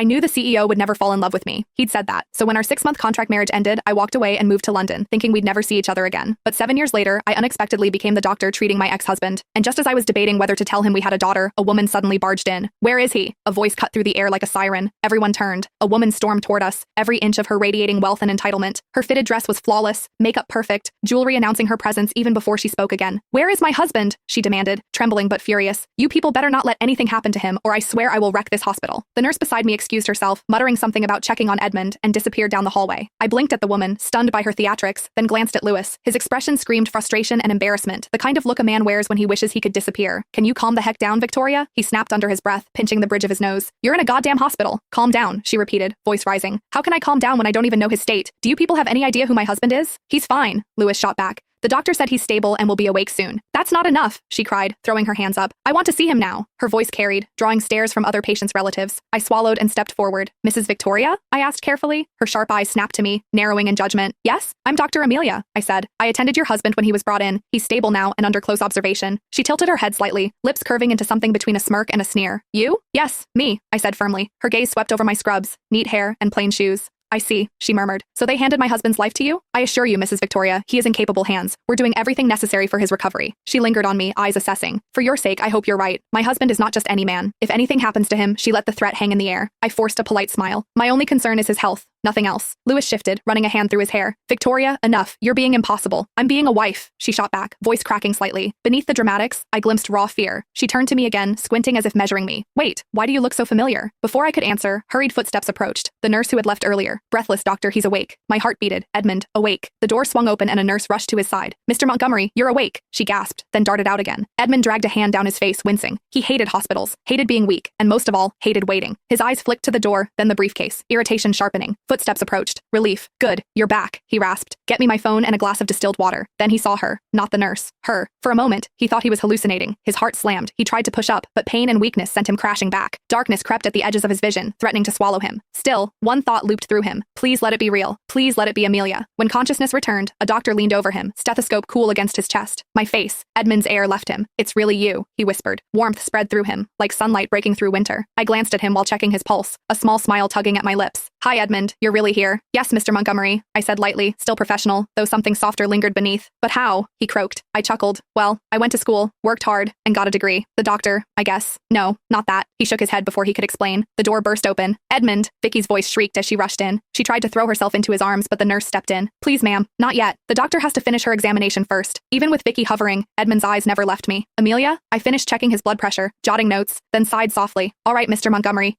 I knew the CEO would never fall in love with me. He'd said that. So when our 6-month contract marriage ended, I walked away and moved to London, thinking we'd never see each other again. But 7 years later, I unexpectedly became the doctor treating my ex-husband. And just as I was debating whether to tell him we had a daughter, a woman suddenly barged in. "Where is he?" A voice cut through the air like a siren. Everyone turned. A woman stormed toward us, every inch of her radiating wealth and entitlement. Her fitted dress was flawless, makeup perfect, jewelry announcing her presence even before she spoke again. "Where is my husband?" she demanded, trembling but furious. "You people better not let anything happen to him, or I swear I will wreck this hospital." The nurse beside me excused herself, muttering something about checking on Edmund, and disappeared down the hallway. I blinked at the woman, stunned by her theatrics, then glanced at Lewis. His expression screamed frustration and embarrassment, the kind of look a man wears when he wishes he could disappear. "Can you calm the heck down, Victoria?" He snapped under his breath, pinching the bridge of his nose. "You're in a goddamn hospital. Calm down," she repeated, voice rising. "How can I calm down when I don't even know his state? Do you people have any idea who my husband is?" "He's fine," Lewis shot back. "The doctor said he's stable and will be awake soon." "That's not enough," she cried, throwing her hands up. "I want to see him now." Her voice carried, drawing stares from other patients' relatives. I swallowed and stepped forward. "Mrs. Victoria?" I asked carefully. Her sharp eyes snapped to me, narrowing in judgment. "Yes, I'm Dr. Amelia," I said. "I attended your husband when he was brought in. He's stable now and under close observation." She tilted her head slightly, lips curving into something between a smirk and a sneer. "You?" "Yes, me," I said firmly. Her gaze swept over my scrubs, neat hair, and plain shoes. "I see," she murmured. "So they handed my husband's life to you? I assure you, Mrs. Victoria, he is in capable hands. We're doing everything necessary for his recovery." She lingered on me, eyes assessing. "For your sake, I hope you're right. My husband is not just any man. If anything happens to him," she let the threat hang in the air. I forced a polite smile. "My only concern is his health. Nothing else." Lewis shifted, running a hand through his hair. "Victoria, enough. You're being impossible." "I'm being a wife," she shot back, voice cracking slightly. Beneath the dramatics, I glimpsed raw fear. She turned to me again, squinting as if measuring me. "Wait, why do you look so familiar?" Before I could answer, hurried footsteps approached. The nurse who had left earlier. "Breathless, doctor, he's awake." My heart beated. Edmund, awake. The door swung open and a nurse rushed to his side. "Mr. Montgomery, you're awake," she gasped, then darted out again. Edmund dragged a hand down his face, wincing. He hated hospitals, hated being weak, and most of all, hated waiting. His eyes flicked to the door, then the briefcase, irritation sharpening. Footsteps approached. Relief. "Good, you're back," he rasped. "Get me my phone and a glass of distilled water." Then he saw her, not the nurse, her. For a moment, he thought he was hallucinating. His heart slammed. He tried to push up, but pain and weakness sent him crashing back. Darkness crept at the edges of his vision, threatening to swallow him. Still, one thought looped through him. Please let it be real. Please let it be Amelia. When consciousness returned, a doctor leaned over him, stethoscope cool against his chest. My face. Edmund's air left him. "It's really you," he whispered. Warmth spread through him, like sunlight breaking through winter. I glanced at him while checking his pulse, a small smile tugging at my lips. "Hi, Edmund. You're really here?" "Yes, Mr. Montgomery," I said lightly, still professional, though something softer lingered beneath. "But how?" he croaked. I chuckled. "Well, I went to school, worked hard, and got a degree. The doctor, I guess. No, not that." He shook his head before he could explain. The door burst open. "Edmund!" Vicky's voice shrieked as she rushed in. She tried to throw herself into his arms, but the nurse stepped in. "Please, ma'am, not yet. The doctor has to finish her examination first." Even with Vicky hovering, Edmund's eyes never left me. "Amelia?" I finished checking his blood pressure, jotting notes, then sighed softly. "All right, Mr. Montgomery,